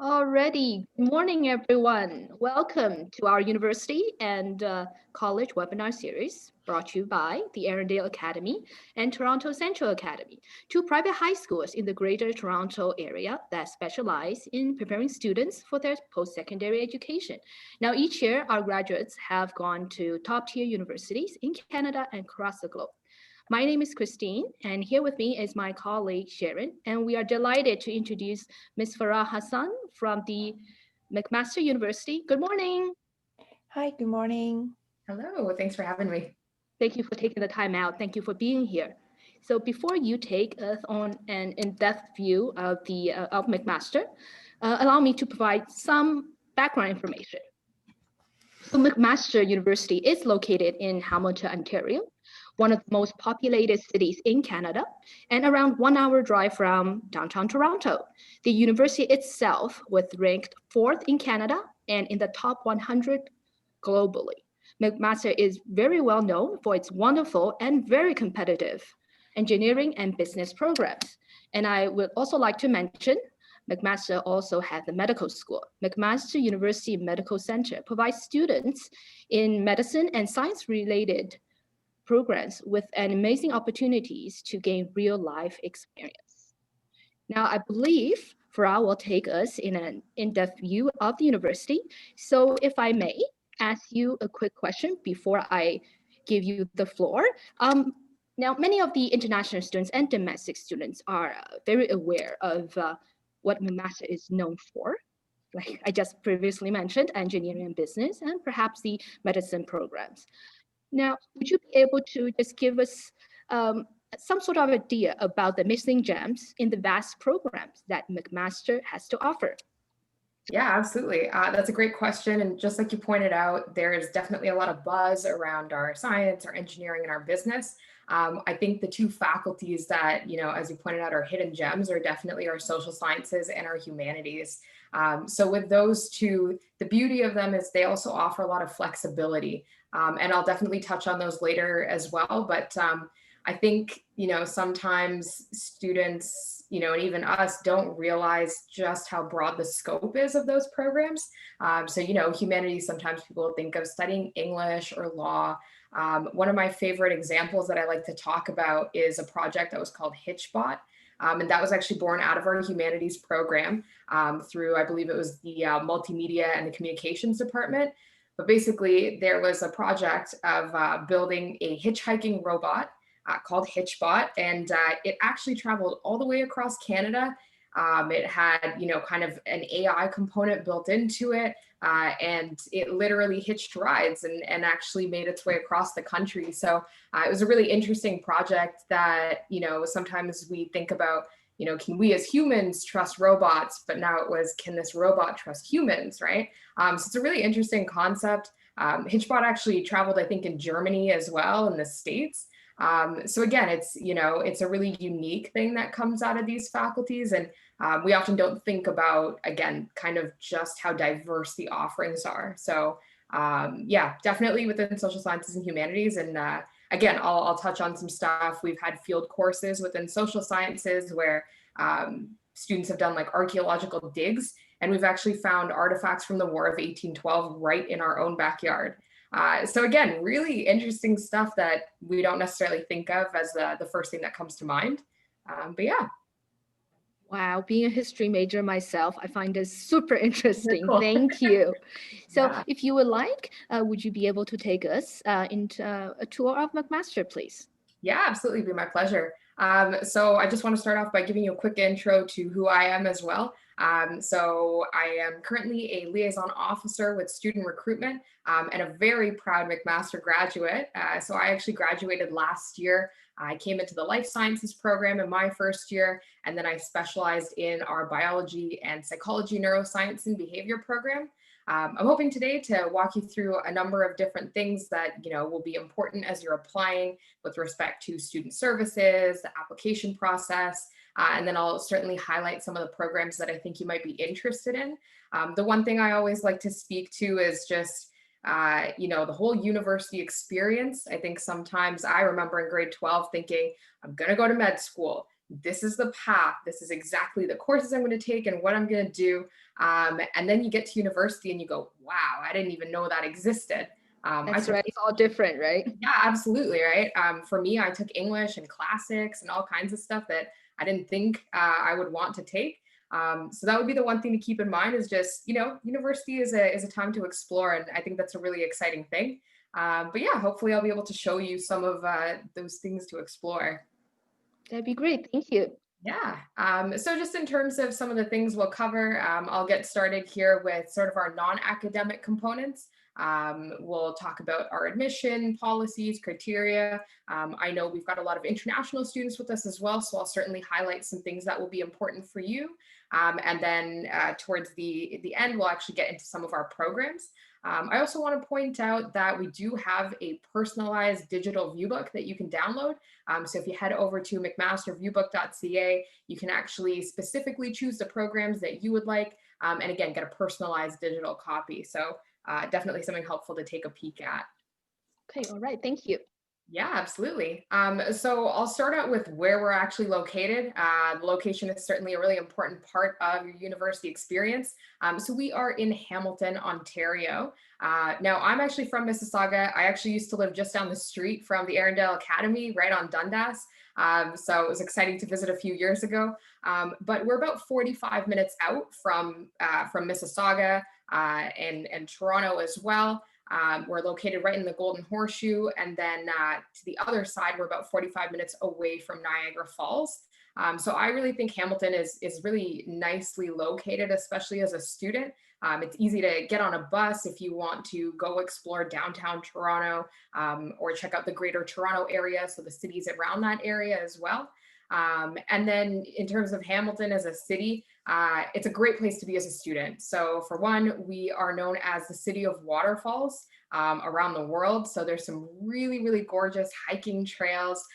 Alrighty. Good morning, everyone. Welcome to our university and college webinar series brought to you by the Arundel Academy and Toronto Central Academy, two private high schools in the Greater Toronto area that specialize in preparing students for their post-secondary education. Now, each year, our graduates have gone to top-tier universities in Canada and across the globe. My name is Christine, and here with me is my colleague Sharon, and we are delighted to introduce Ms. Farah Hassan from the McMaster University. Good morning. Hi, good morning. Hello, thanks for having me. Thank you for taking the time out. Thank you for being here. So before you take us on an in-depth view of of McMaster, allow me to provide some background information. So McMaster University is located in Hamilton, Ontario, one of the most populated cities in Canada, and around 1 hour drive from downtown Toronto. The university itself was ranked fourth in Canada and in the top 100 globally. McMaster is very well known for its wonderful and very competitive engineering and business programs. And I would also like to mention McMaster also has a medical school. McMaster University Medical Center provides students in medicine and science-related programs with an amazing opportunities to gain real-life experience. Now, I believe Farah will take us in an in-depth view of the university. So if I may ask you a quick question before I give you the floor. Now, many of the international students and domestic students are very aware of what McMaster is known for, like I just previously mentioned, engineering and business, and perhaps the medicine programs. Now, would you be able to just give us some sort of idea about the missing gems in the vast programs that McMaster has to offer? Yeah, absolutely. That's a great question. And just like you pointed out, there is definitely a lot of buzz around our science, our engineering, and our business. I think the two faculties that, as you pointed out, are hidden gems are definitely our social sciences and our humanities. So with those two, the beauty of them is they also offer a lot of flexibility. And I'll definitely touch on those later as well. But I think, sometimes students, and even us don't realize just how broad the scope is of those programs. So, humanities, sometimes people think of studying English or law. One of my favorite examples that I like to talk about is a project that was called Hitchbot. And that was actually born out of our humanities program through, I believe it was the multimedia and the communications department. But basically, there was a project of building a hitchhiking robot called Hitchbot, and it actually traveled all the way across Canada. It had, kind of an AI component built into it, and it literally hitched rides and actually made its way across the country. So it was a really interesting project that, sometimes we think about, can we as humans trust robots? But now it was, can this robot trust humans, right? So it's a really interesting concept. Hitchbot actually traveled, I think, in Germany as well, in the States. So again, it's a really unique thing that comes out of these faculties. And we often don't think about, again, kind of just how diverse the offerings are. So yeah, definitely within social sciences and humanities. And again, I'll touch on some stuff. We've had field courses within social sciences where students have done like archaeological digs, and we've actually found artifacts from the War of 1812 right in our own backyard. So again, really interesting stuff that we don't necessarily think of as the first thing that comes to mind. But yeah. Wow, being a history major myself, I find this super interesting. Cool. Thank you. So Yeah. if you would like, would you be able to take us into a tour of McMaster, please? Yeah, absolutely. It'd be my pleasure. So I just want to start off by giving you a quick intro to who I am as well. So I am currently a liaison officer with student recruitment and a very proud McMaster graduate. So I actually graduated last year. I came into the life sciences program in my first year, and then I specialized in our biology and psychology, neuroscience, and behavior program. I'm hoping today to walk you through a number of different things that will be important as you're applying with respect to student services, the application process, and then I'll certainly highlight some of the programs that I think you might be interested in. The one thing I always like to speak to is just the whole university experience. I think sometimes I remember in grade 12 thinking, I'm going to go to med school. this is the path, this is exactly the courses I'm going to take and what I'm going to do. And then you get to university and you go, wow, I didn't even know that existed. That's right. It's all different, right? Yeah, absolutely. Right. For me, I took English and classics and all kinds of stuff that I didn't think I would want to take. So that would be the one thing to keep in mind is just, university is a time to explore. And I think that's a really exciting thing. But yeah, hopefully I'll be able to show you some of those things to explore. That'd be great. Thank you. Yeah. So just in terms of some of the things we'll cover, I'll get started here with sort of our non-academic components. We'll talk about our admission policies, criteria. I know we've got a lot of international students with us as well, so I'll certainly highlight some things that will be important for you. And then towards the end, we'll actually get into some of our programs. I also want to point out that we do have a personalized digital viewbook that you can download. So if you head over to McMasterViewbook.ca, you can actually specifically choose the programs that you would like, and again, get a personalized digital copy. So definitely something helpful to take a peek at. Okay, all right, thank you. Yeah, absolutely. So I'll start out with where we're actually located. The location is certainly a really important part of your university experience. So we are in Hamilton, Ontario. Now, I'm actually from Mississauga. I actually used to live just down the street from the Arundel Academy, right on Dundas. So it was exciting to visit a few years ago. But we're about 45 minutes out from Mississauga and Toronto as well. We're located right in the Golden Horseshoe, and then to the other side, we're about 45 minutes away from Niagara Falls. So I really think Hamilton is really nicely located, especially as a student. It's easy to get on a bus if you want to go explore downtown Toronto or check out the greater Toronto area, so the cities around that area as well. And then in terms of Hamilton as a city, it's a great place to be as a student. So for one, we are known as the city of waterfalls around the world. So there's some really, really gorgeous hiking trails,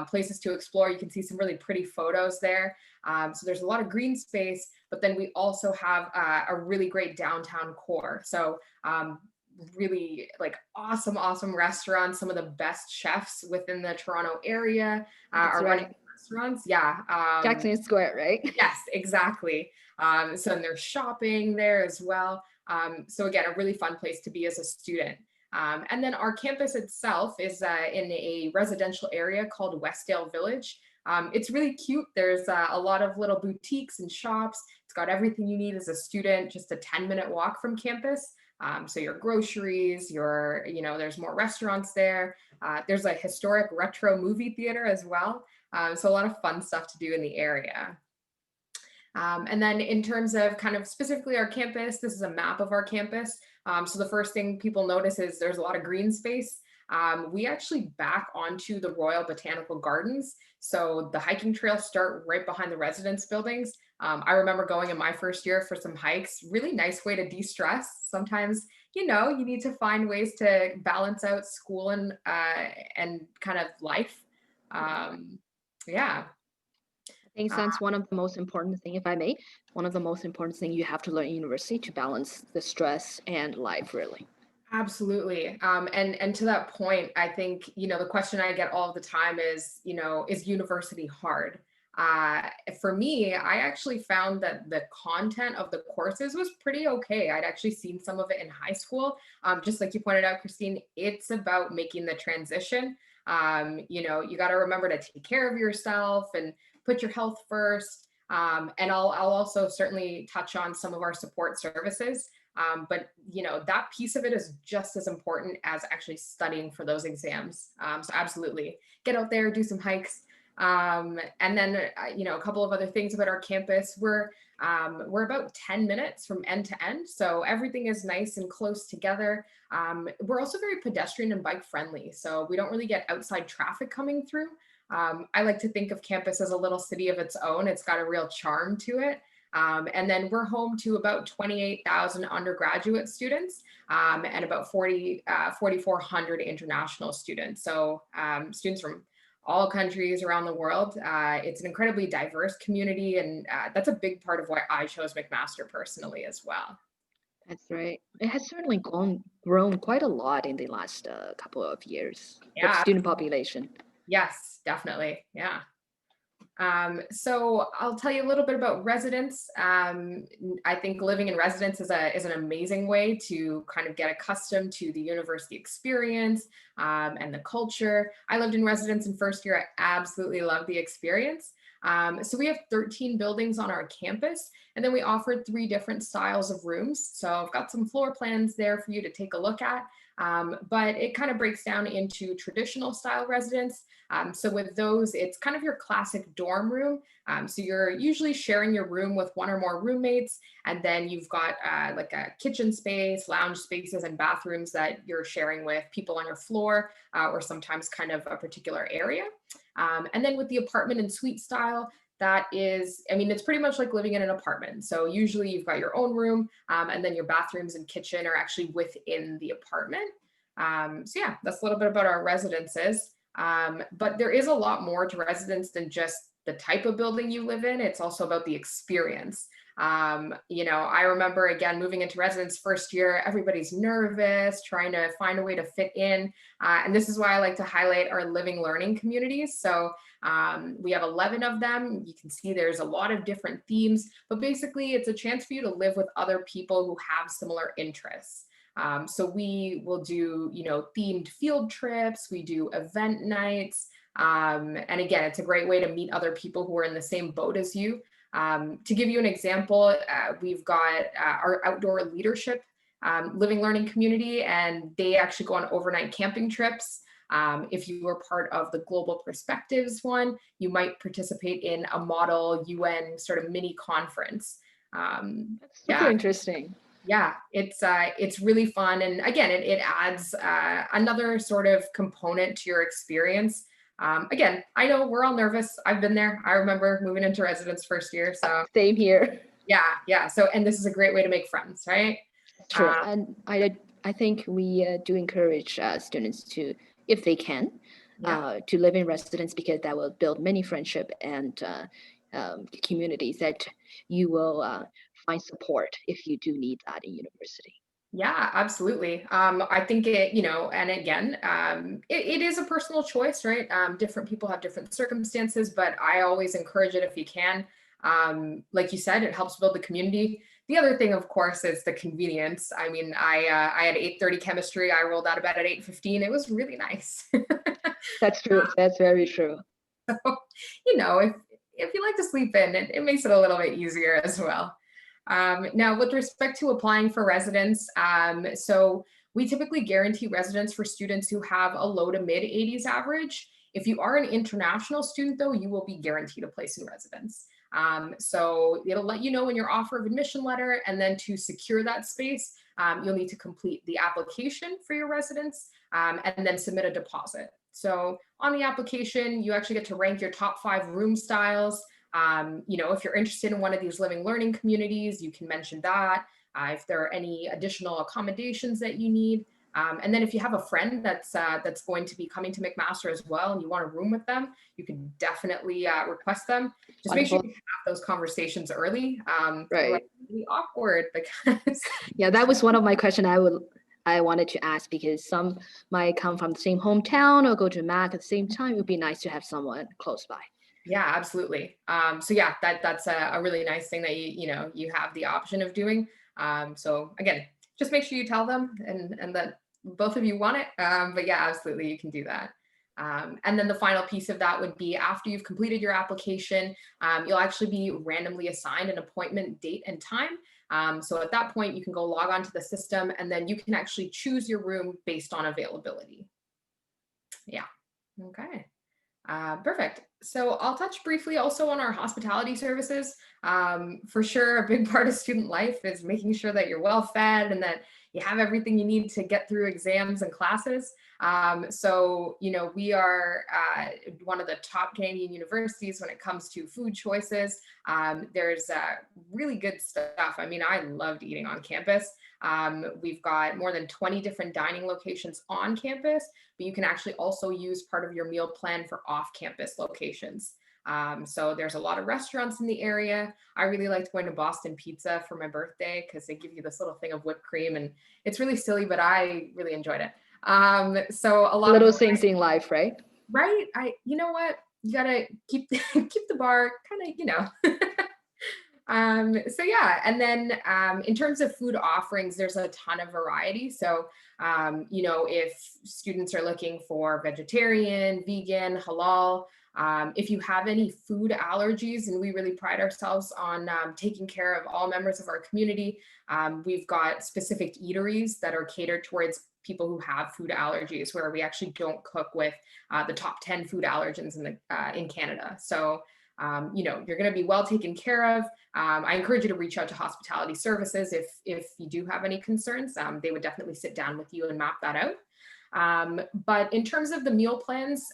places to explore. You can see some really pretty photos there. So there's a lot of green space, but then we also have a really great downtown core. So really like awesome restaurants. Some of the best chefs within the Toronto area are running restaurants. Yeah. Jackson Square, right? Yes, exactly. So and there's shopping there as well. So again, a really fun place to be as a student. And then our campus itself is in a residential area called Westdale Village. It's really cute. There's a lot of little boutiques and shops. It's got everything you need as a student, just a 10-minute walk from campus. So your groceries, there's more restaurants there. There's a historic retro movie theater as well. So a lot of fun stuff to do in the area. And then in terms of kind of specifically our campus, this is a map of our campus. So the first thing people notice is there's a lot of green space. We actually back onto the Royal Botanical Gardens. So the hiking trails start right behind the residence buildings. I remember going in my first year for some hikes, really nice way to de-stress. Sometimes, you need to find ways to balance out school and kind of life. Yeah. I think that's one of the most important thing, if I may, one of the most important thing you have to learn in university to balance the stress and life, really. Absolutely. And to that point, I think, the question I get all the time is, is university hard? For me, I actually found that the content of the courses was pretty okay. I'd actually seen some of it in high school. Just like you pointed out, Christine, it's about making the transition. You got to remember to take care of yourself and put your health first. And I'll also certainly touch on some of our support services. But that piece of it is just as important as actually studying for those exams. So absolutely get out there, do some hikes. And then, a couple of other things about our campus. We're about 10 minutes from end to end. So everything is nice and close together. We're also very pedestrian and bike friendly. So we don't really get outside traffic coming through. I like to think of campus as a little city of its own. It's got a real charm to it. And then we're home to about 28,000 undergraduate students and about 4,400 international students. So students from all countries around the world. It's an incredibly diverse community, and that's a big part of why I chose McMaster personally as well. That's right. It has certainly grown quite a lot in the last couple of years with Yeah. student population. Yes, definitely. Yeah. So I'll tell you a little bit about residence. I think living in residence is an amazing way to kind of get accustomed to the university experience and the culture. I lived in residence in first year. I absolutely loved the experience. So we have 13 buildings on our campus, and then we offered 3 different styles of rooms. So I've got some floor plans there for you to take a look at. But it kind of breaks down into traditional style residence. So with those, it's kind of your classic dorm room. So you're usually sharing your room with 1 or more roommates, and then you've got like a kitchen space, lounge spaces, and bathrooms that you're sharing with people on your floor, or sometimes kind of a particular area. And then with the apartment and suite style, that is, I mean, it's pretty much like living in an apartment. So usually you've got your own room, and then your bathrooms and kitchen are actually within the apartment. So yeah, that's a little bit about our residences. But there is a lot more to residence than just the type of building you live in. It's also about the experience. I remember, again, moving into residence first year, everybody's nervous, trying to find a way to fit in. And this is why I like to highlight our living learning communities. So we have 11 of them. You can see there's a lot of different themes, but basically it's a chance for you to live with other people who have similar interests. So we will do, themed field trips, we do event nights. And again, it's a great way to meet other people who are in the same boat as you. To give you an example, we've got our outdoor leadership living learning community, and they actually go on overnight camping trips. If you were part of the Global Perspectives one, you might participate in a model UN sort of mini conference. That's super interesting. Yeah, it's really fun. And again, it adds another sort of component to your experience. Again, I know we're all nervous. I've been there. I remember moving into residence first year. So Same here. yeah. So, and this is a great way to make friends, right? True. And I think we do encourage students to, if they can, to live in residence, because that will build many friendship and communities that you will find support if you do need that in university. Yeah, absolutely. I think and again, it is a personal choice, right? Different people have different circumstances, but I always encourage it if you can. Like you said, it helps build the community. The other thing, of course, is the convenience. I mean, I had 8:30 chemistry. I rolled out of bed at 8:15. It was really nice. That's true. That's very true. So, if you like to sleep in, it makes it a little bit easier as well. Now, with respect to applying for residence, so we typically guarantee residence for students who have a low to mid 80s average. If you are an international student, though, you will be guaranteed a place in residence. So it'll let you know in your offer of admission letter, and then to secure that space, you'll need to complete the application for your residence, and then submit a deposit. So on the application, you actually get to rank your top 5 room styles. If you're interested in one of these living learning communities, you can mention that. If there are any additional accommodations that you need. And then if you have a friend that's going to be coming to McMaster as well, and you want a room with them, you can definitely request them. Just make sure you have those conversations early. Right. Really awkward because yeah, that was one of my questions I wanted to ask, because some might come from the same hometown or go to Mac at the same time. It would be nice to have someone close by. Yeah, absolutely. So yeah, that's a really nice thing that you have the option of doing. So again, just make sure you tell them and that both of you want it. But yeah, absolutely, you can do that. And then the final piece of that would be, after you've completed your application, you'll actually be randomly assigned an appointment date and time. So at that point, you can go log on to the system, and then you can actually choose your room based on availability. Yeah. Okay. Perfect. So I'll touch briefly also on our hospitality services. For sure, a big part of student life is making sure that you're well fed and that you have everything you need to get through exams and classes. We are one of the top Canadian universities when it comes to food choices. There's really good stuff. I mean, I loved eating on campus. We've got more than 20 different dining locations on campus, but you can actually also use part of your meal plan for off-campus locations. So there's a lot of restaurants in the area. I really liked going to Boston Pizza for my birthday because they give you this little thing of whipped cream, and it's really silly, but I really enjoyed it. So a lot little of things in life, right? Right. You know what? you gotta keep keep the bar kind of, so yeah, and then in terms of food offerings, there's a ton of variety. So, if students are looking for vegetarian, vegan, halal, if you have any food allergies, and we really pride ourselves on taking care of all members of our community, we've got specific eateries that are catered towards people who have food allergies, where we actually don't cook with the top 10 food allergens in Canada. So, you're going to be well taken care of. I encourage you to reach out to hospitality services if you do have any concerns. They would definitely sit down with you and map that out. But in terms of the meal plans,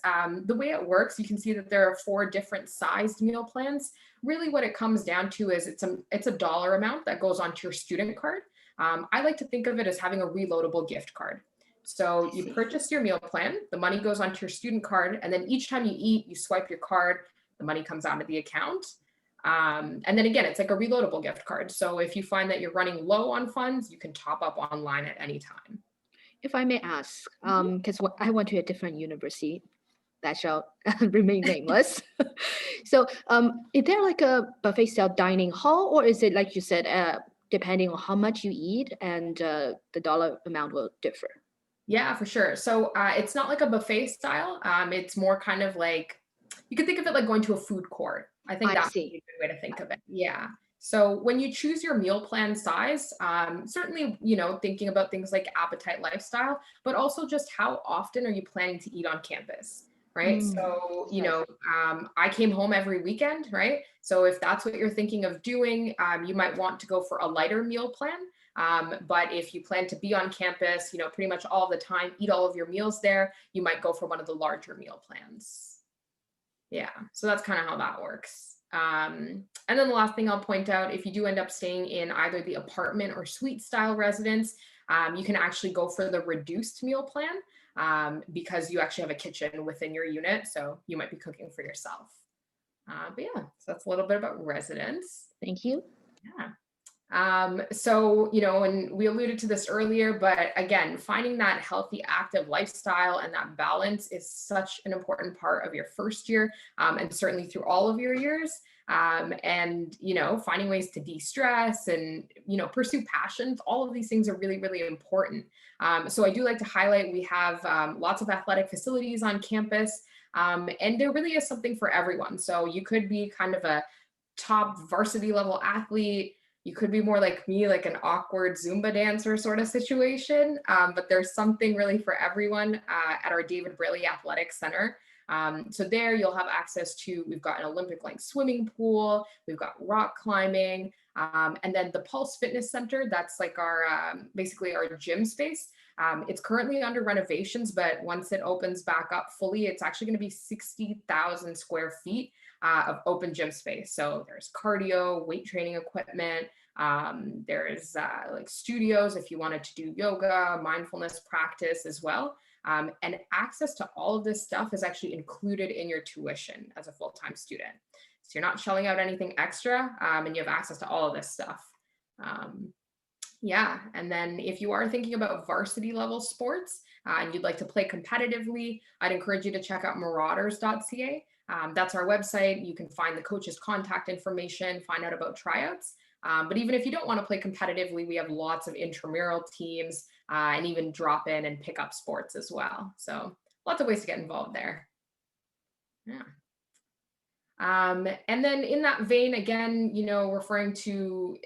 the way it works, you can see that there are 4 different sized meal plans. Really what it comes down to is it's a dollar amount that goes onto your student card. I like to think of it as having a reloadable gift card. So you purchase your meal plan, the money goes onto your student card, and then each time you eat, you swipe your card, the money comes out of the account. And then again, it's like a reloadable gift card. So if you find that you're running low on funds, you can top up online at any time. If I may ask, because I went to a different university that shall remain nameless. So is there like a buffet style dining hall, or is it like you said, depending on how much you eat and the dollar amount will differ? Yeah, for sure. So it's not like a buffet style. It's more kind of like, you can think of it like going to a food court. I think that's a good way to think of it. Yeah. So when you choose your meal plan size, certainly, thinking about things like appetite lifestyle, but also just how often are you planning to eat on campus, right? So, I came home every weekend, right? So if that's what you're thinking of doing, you might want to go for a lighter meal plan. But if you plan to be on campus, pretty much all the time, eat all of your meals there, you might go for one of the larger meal plans. Yeah, so that's kind of how that works. And then the last thing I'll point out, if you do end up staying in either the apartment or suite style residence, you can actually go for the reduced meal plan because you actually have a kitchen within your unit. So you might be cooking for yourself. But yeah, so that's a little bit about residence. Thank you. Yeah. So, and we alluded to this earlier, but again, finding that healthy, active lifestyle and that balance is such an important part of your first year, and certainly through all of your years. And, finding ways to de-stress and, pursue passions, all of these things are really, really important. So I do like to highlight, we have lots of athletic facilities on campus, and there really is something for everyone. So you could be kind of a top varsity level athlete. You could be more like me, like an awkward Zumba dancer sort of situation, but there's something really for everyone at our David Braley Athletic Center. So there you'll have access to, we've got an Olympic length swimming pool, we've got rock climbing, and then the Pulse Fitness Center, that's like our, basically our gym space. It's currently under renovations, but once it opens back up fully, it's actually going to be 60,000 square feet of open gym space. So there's cardio, weight training equipment. There's like studios if you wanted to do yoga, mindfulness practice as well. And access to all of this stuff is actually included in your tuition as a full-time student. So you're not shelling out anything extra, and you have access to all of this stuff. Yeah, and then if you are thinking about varsity level sports and you'd like to play competitively, I'd encourage you to check out marauders.ca. That's our website. You can find the coach's contact information, find out about tryouts. But even if you don't want to play competitively, we have lots of intramural teams and even drop in and pick up sports as well. So lots of ways to get involved there. Yeah. And then in that vein, again, referring to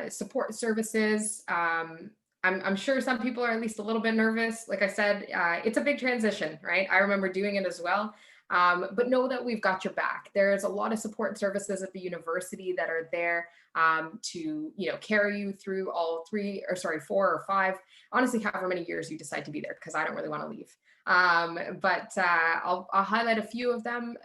support services, I'm sure some people are at least a little bit nervous. Like I said, it's a big transition, right? I remember doing it as well. But know that we've got your back. There's a lot of support services at the university that are there to, carry you through all 4 or 5, honestly, however many years you decide to be there, because I don't really want to leave. But I'll highlight a few of them.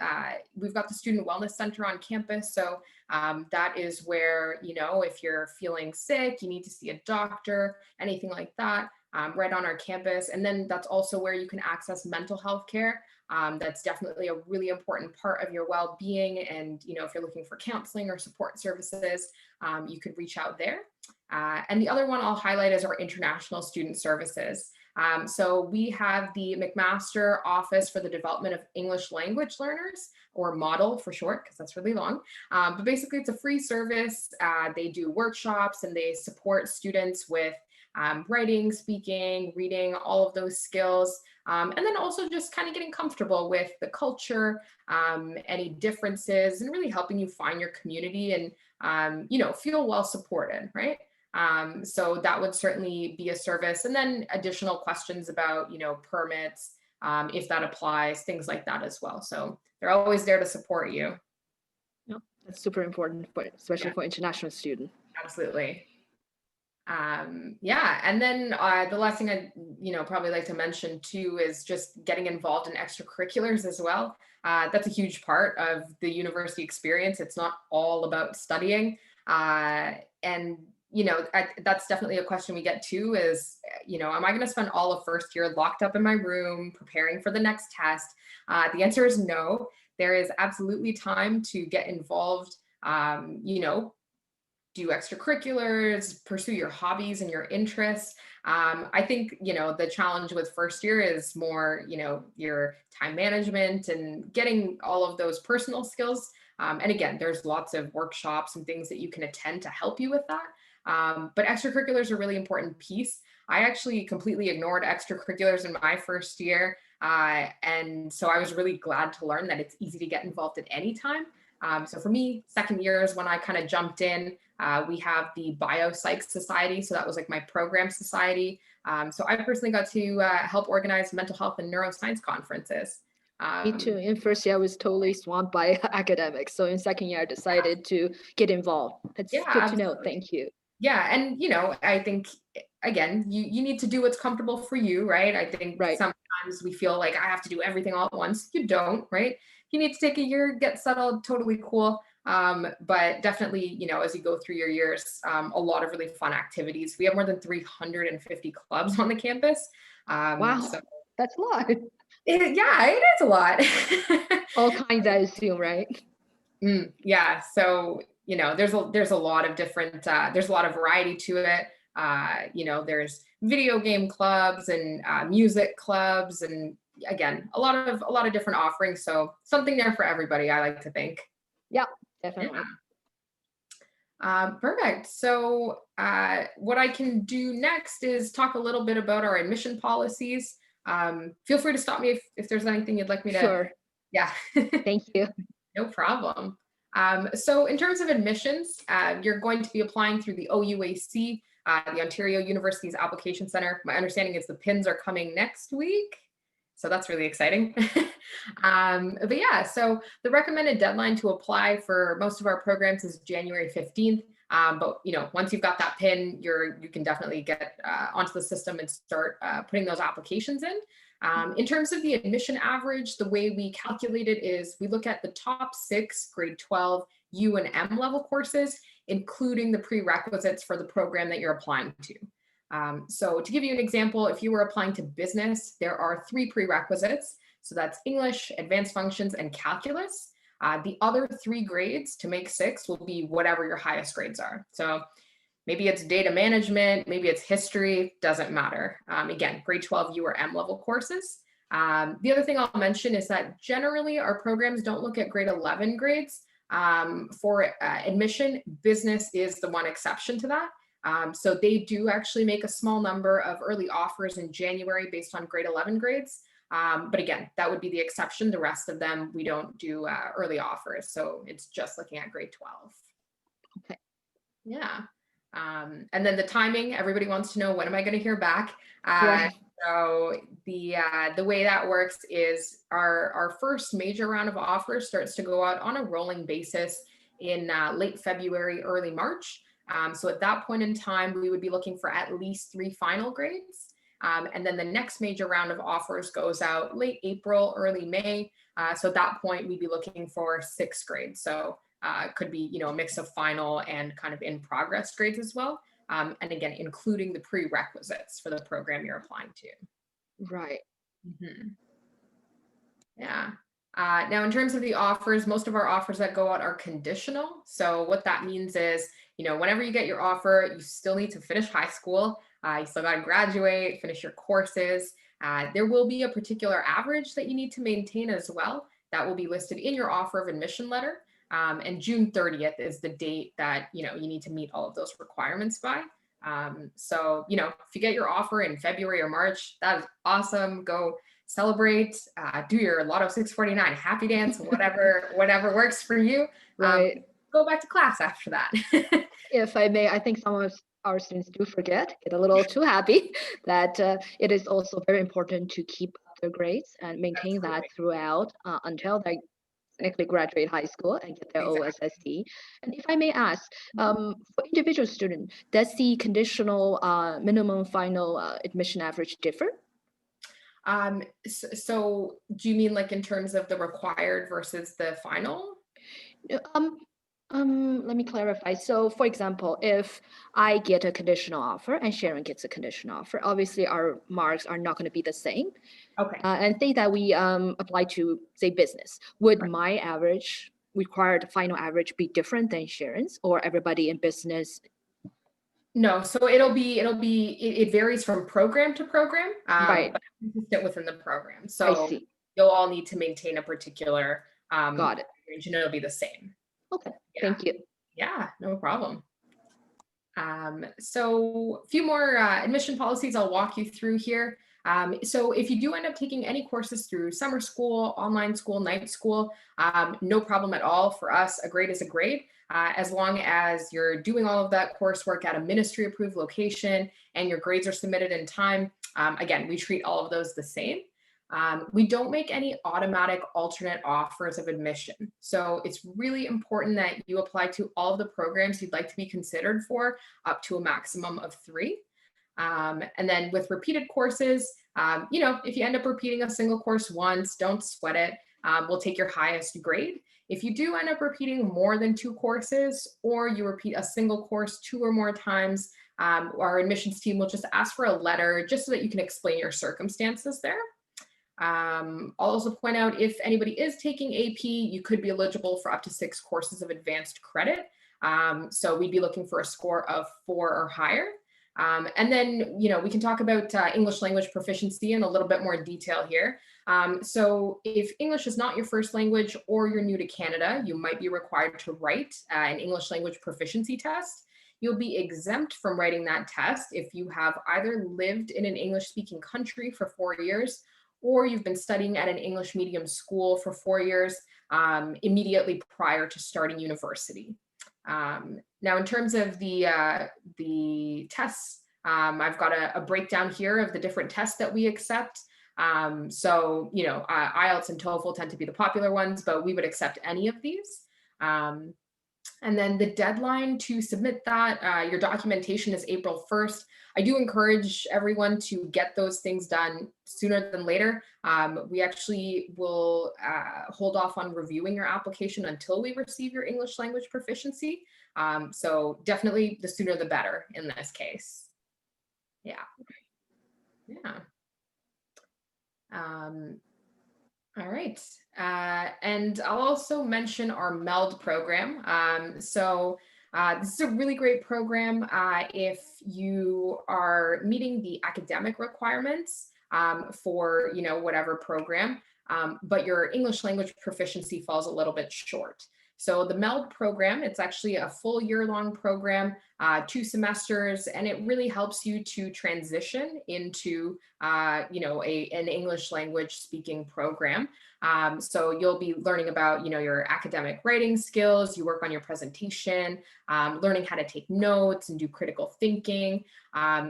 We've got the Student Wellness Center on campus. So that is where, if you're feeling sick, you need to see a doctor, anything like that, right on our campus. And then that's also where you can access mental health care. That's definitely a really important part of your well-being. And, if you're looking for counseling or support services, you could reach out there. And the other one I'll highlight is our international student services. So we have the McMaster Office for the Development of English Language Learners, or MODEL for short, because that's really long. But basically, it's a free service. They do workshops and they support students with writing, speaking, reading, all of those skills. And then also just kind of getting comfortable with the culture, any differences, and really helping you find your community and, feel well supported, right? So that would certainly be a service. And then additional questions about, permits, if that applies, things like that as well. So they're always there to support you. Yep, that's super important, especially Yeah. for international students. Absolutely. Yeah, and then the last thing I, probably like to mention too is just getting involved in extracurriculars as well. That's a huge part of the university experience. It's not all about studying, and that's definitely a question we get too. Is am I going to spend all of first year locked up in my room preparing for the next test? The answer is no. There is absolutely time to get involved. Do extracurriculars, pursue your hobbies and your interests. I think, the challenge with first year is more, your time management and getting all of those personal skills. And again, there's lots of workshops and things that you can attend to help you with that. But extracurriculars are a really important piece. I actually completely ignored extracurriculars in my first year. And so I was really glad to learn that it's easy to get involved at any time. So for me, second year is when I kind of jumped in. We have the Biopsych Society. So that was like my program society. So I personally got to help organize mental health and neuroscience conferences. Me too. In first year, I was totally swamped by academics. So in second year, I decided to get involved. That's Yeah, good to know. absolutely. Thank you. Yeah. And, I think, again, you need to do what's comfortable for you, right? I think Right. sometimes we feel like I have to do everything all at once. You don't, right? If you need to take a year, get settled, totally cool. But definitely, as you go through your years, a lot of really fun activities. We have more than 350 clubs on the campus. Wow, So that's a lot. yeah, it is a lot. All kinds, I assume, right? Yeah. So, there's a lot of different, there's a lot of variety to it. There's video game clubs and music clubs, and again, a lot of different offerings. So something there for everybody, I like to think. Yeah, definitely. Perfect. So what I can do next is talk a little bit about our admission policies. Feel free to stop me if there's anything you'd like me to. Sure. Yeah. Thank you. No problem. So in terms of admissions, you're going to be applying through the OUAC, the Ontario University's Application Center. My understanding is the pins are coming next week. So that's really exciting. But yeah, so the recommended deadline to apply for most of our programs is January 15th. But once you've got that pin, you can definitely get onto the system and start putting those applications in. In terms of the admission average, the way we calculate it is we look at the top 6 grade 12 U and M level courses, including the prerequisites for the program that you're applying to. So to give you an example, if you were applying to business, there are 3 prerequisites. So that's English, advanced functions, and calculus. The other 3 grades to make 6 will be whatever your highest grades are. So maybe it's data management, maybe it's history, doesn't matter. Again, grade 12 U or M level courses. The other thing I'll mention is that generally our programs don't look at grade 11 grades. For admission, business is the one exception to that. So they do actually make a small number of early offers in January based on grade 11 grades. But again, that would be the exception. The rest of them, we don't do early offers. So it's just looking at grade 12. Okay. Yeah. And then the timing, everybody wants to know, when am I going to hear back? Right. So the way that works is our first major round of offers starts to go out on a rolling basis in late February, early March. So at that point in time, we would be looking for at least 3 final grades. And then the next major round of offers goes out late April, early May. So at that point, we'd be looking for 6 grades. So it could be, a mix of final and kind of in progress grades as well. And again, including the prerequisites for the program you're applying to. Right. Mm-hmm. Yeah. Now, in terms of the offers, most of our offers that go out are conditional. So what that means is whenever you get your offer, you still need to finish high school. You still got to graduate, finish your courses. There will be a particular average that you need to maintain as well. That will be listed in your offer of admission letter. And June 30th is the date that, you need to meet all of those requirements by. So, if you get your offer in February or March, that is awesome. Go celebrate, do your Lotto 649 happy dance, whatever works for you. Right. Go back to class after that. If I may, I think some of our students do forget, get a little too happy, that it is also very important to keep up their grades and maintain that throughout until they technically graduate high school and get their OSSD. And if I may ask, for individual student, does the conditional minimum final admission average differ? So do you mean like in terms of the required versus the final? Let me clarify. So, for example, if I get a conditional offer and Sharon gets a conditional offer, obviously our marks are not going to be the same. Okay. And say that we apply to, say, business. Would my average, required final average, be different than Sharon's, or everybody in business? No, so it varies from program to program, Right. but consistent within the program. I So see. you'll all need to maintain a particular Got it. range, and it'll be the same. Okay. Yeah. Thank you. Yeah, no problem. So a few more admission policies I'll walk you through here. So if you do end up taking any courses through summer school, online school, night school, no problem at all. For us, a grade is a grade. As long as you're doing all of that coursework at a ministry approved location and your grades are submitted in time. Again, we treat all of those the same. We don't make any automatic alternate offers of admission. So it's really important that you apply to all of the programs you'd like to be considered for, up to a maximum of 3. And then with repeated courses, if you end up repeating a single course once, don't sweat it. We'll take your highest grade. If you do end up repeating more than 2 courses, or you repeat a single course 2 or more times, our admissions team will just ask for a letter just so that you can explain your circumstances there. I'll also point out, if anybody is taking AP, you could be eligible for up to 6 courses of advanced credit. So we'd be looking for a score of 4 or higher. And then, we can talk about English language proficiency in a little bit more detail here. So if English is not your first language, or you're new to Canada, you might be required to write an English language proficiency test. You'll be exempt from writing that test if you have either lived in an English speaking country for 4 years, or you've been studying at an English medium school for 4 years immediately prior to starting university. Now, in terms of the tests, I've got a breakdown here of the different tests that we accept. So, IELTS and TOEFL tend to be the popular ones, but we would accept any of these. And then the deadline to submit that, your documentation is April 1st. I do encourage everyone to get those things done sooner than later. We actually will hold off on reviewing your application until we receive your English language proficiency. So definitely the sooner the better in this case. Yeah. Yeah. All right. And I'll also mention our Meld program. This is a really great program if you are meeting the academic requirements for, whatever program, but your English language proficiency falls a little bit short. So the Meld program, it's actually a full year-long program, 2 semesters, and it really helps you to transition into, an English language speaking program. So you'll be learning about, your academic writing skills, you work on your presentation, learning how to take notes and do critical thinking.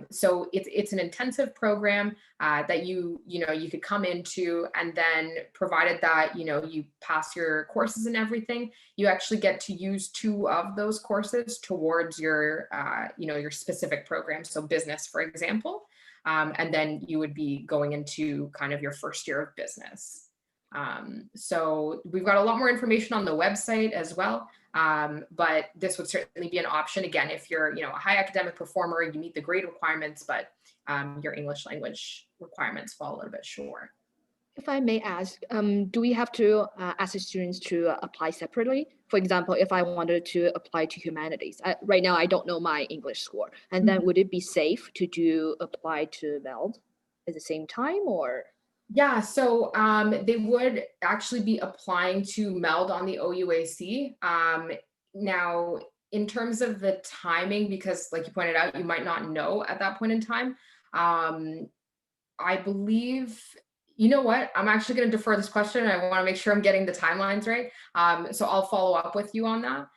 So it's an intensive program that you could come into, and then provided that, you pass your courses and everything, you actually get to use 2 of those courses towards your, your specific program. So business, for example, and then you would be going into kind of your first year of business. So we've got a lot more information on the website as well. But this would certainly be an option. Again, if you're, a high academic performer, you meet the grade requirements, but your English language requirements fall a little bit short. If I may ask, do we have to ask the students to apply separately? For example, if I wanted to apply to humanities, right now I don't know my English score, and then would it be safe to apply to Meld at the same time, or? Yeah, so they would actually be applying to Meld on the OUAC. Now, in terms of the timing, because like you pointed out, you might not know at that point in time. Um, I believe, you know what? I'm actually going to defer this question. I want to make sure I'm getting the timelines right. So I'll follow up with you on that.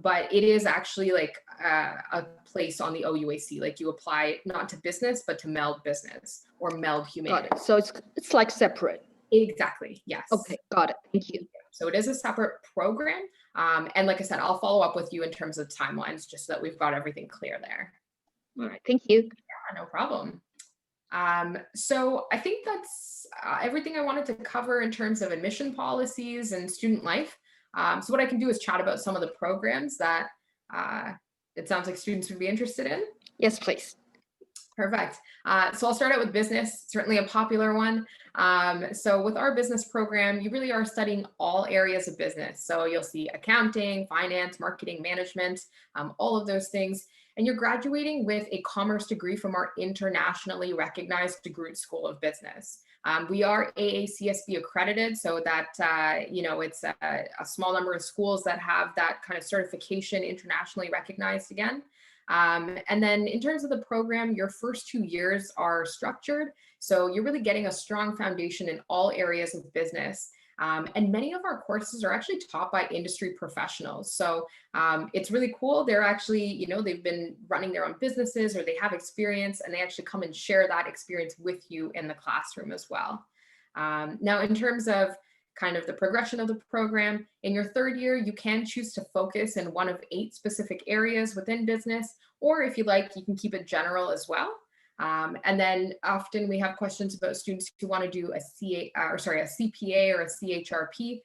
But it is actually like a place on the OUAC, like you apply not to business, but to Meld Business or Meld Got Humanities. it. So it's like separate. Exactly. Yes. Okay, got it. Thank you. So it is a separate program. And like I said, I'll follow up with you in terms of timelines, just so that we've got everything clear there. All right, thank you. Yeah, no problem. So I think that's everything I wanted to cover in terms of admission policies and student life. So what I can do is chat about some of the programs that it sounds like students would be interested in. Yes, please. Perfect. So I'll start out with business, certainly a popular one. So with our business program, you really are studying all areas of business. So you'll see accounting, finance, marketing, management, all of those things. And you're graduating with a commerce degree from our internationally recognized DeGroote School of Business. We are AACSB accredited, so that it's a small number of schools that have that kind of certification internationally recognized again. And then in terms of the program, your first 2 years are structured. So you're really getting a strong foundation in all areas of business. And many of our courses are actually taught by industry professionals. So it's really cool. They're actually, they've been running their own businesses or they have experience and they actually come and share that experience with you in the classroom as well. Now, in terms of kind of the progression of the program, in your third year, you can choose to focus in one of 8 specific areas within business, or if you like, you can keep it general as well. And then often we have questions about students who want to do a CPA or a CHRP.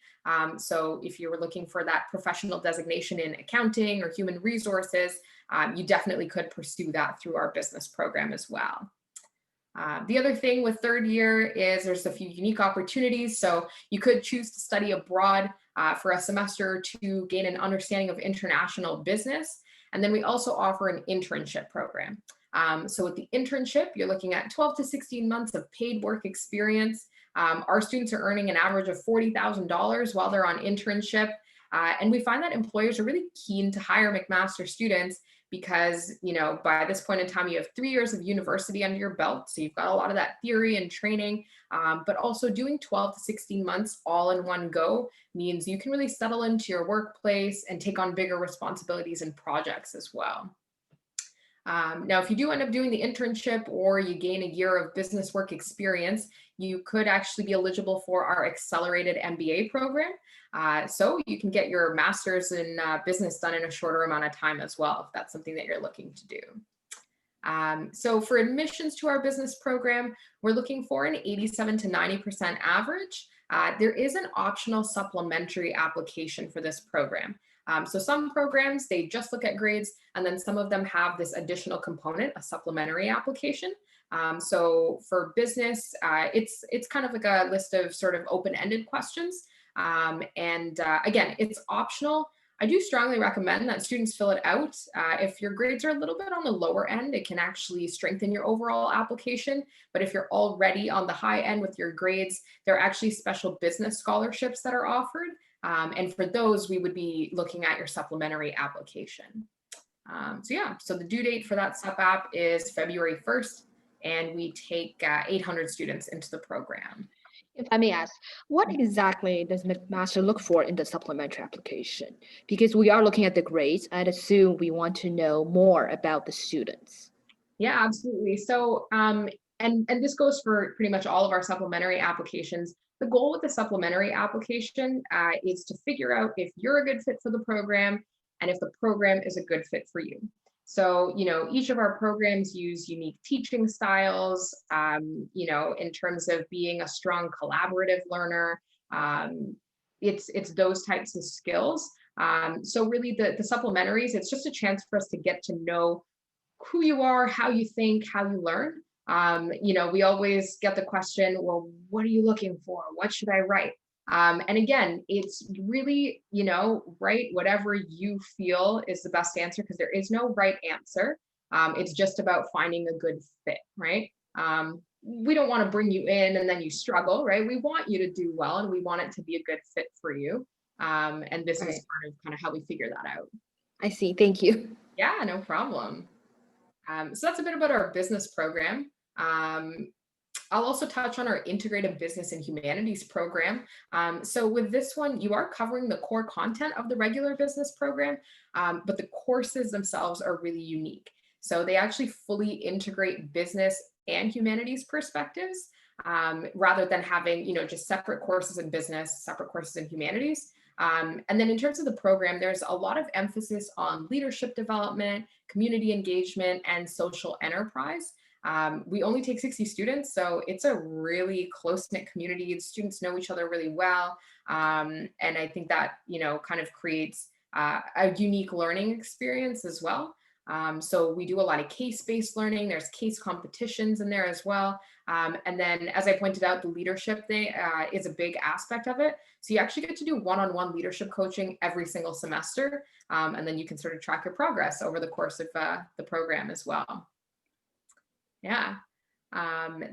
So if you were looking for that professional designation in accounting or human resources, you definitely could pursue that through our business program as well. The other thing with third year is there's a few unique opportunities. So you could choose to study abroad for a semester to gain an understanding of international business. And then we also offer an internship program. So with the internship, you're looking at 12 to 16 months of paid work experience. Our students are earning an average of $40,000 while they're on internship. And we find that employers are really keen to hire McMaster students because, by this point in time, you have 3 years of university under your belt. So you've got a lot of that theory and training, but also doing 12 to 16 months all in one go means you can really settle into your workplace and take on bigger responsibilities and projects as well. Now, if you do end up doing the internship or you gain a year of business work experience, you could actually be eligible for our accelerated MBA program. So you can get your master's in business done in a shorter amount of time as well, if that's something that you're looking to do. So for admissions to our business program, we're looking for an 87 to 90% average. There is an optional supplementary application for this program. So some programs, they just look at grades, and then some of them have this additional component, a supplementary application. So for business, it's kind of like a list of sort of open-ended questions. Again, it's optional. I do strongly recommend that students fill it out. If your grades are a little bit on the lower end, it can actually strengthen your overall application. But if you're already on the high end with your grades, there are actually special business scholarships that are offered. And for those, we would be looking at your supplementary application. So the due date for that SUP app is February 1st, and we take 800 students into the program. If I may ask, what exactly does McMaster look for in the supplementary application? Because we are looking at the grades, I'd assume we want to know more about the students. Yeah, absolutely. So, and this goes for pretty much all of our supplementary applications. The goal with the supplementary application is to figure out if you're a good fit for the program and if the program is a good fit for you. So, each of our programs use unique teaching styles, in terms of being a strong collaborative learner. It's those types of skills. So really the supplementaries, it's just a chance for us to get to know who you are, how you think, how you learn. We always get the question, well, what are you looking for? What should I write? And again, it's really, write whatever you feel is the best answer, because there is no right answer. It's just about finding a good fit, right? We don't want to bring you in and then you struggle, right? We want you to do well, and we want it to be a good fit for you. And this is part of kind of how we figure that out. I see. Thank you. Yeah, no problem. So that's a bit about our business program. I'll also touch on our integrated business and humanities program. So with this one, you are covering the core content of the regular business program, but the courses themselves are really unique. So they actually fully integrate business and humanities perspectives, rather than having, just separate courses in business, separate courses in humanities. And then in terms of the program, there's a lot of emphasis on leadership development, community engagement, and social enterprise. We only take 60 students, so it's a really close-knit community. The students know each other really well. And I think that, kind of creates a unique learning experience as well. So we do a lot of case-based learning. There's case competitions in there as well. And then, as I pointed out, the leadership thing is a big aspect of it. So you actually get to do one-on-one leadership coaching every single semester. And then you can sort of track your progress over the course of the program as well. Yeah.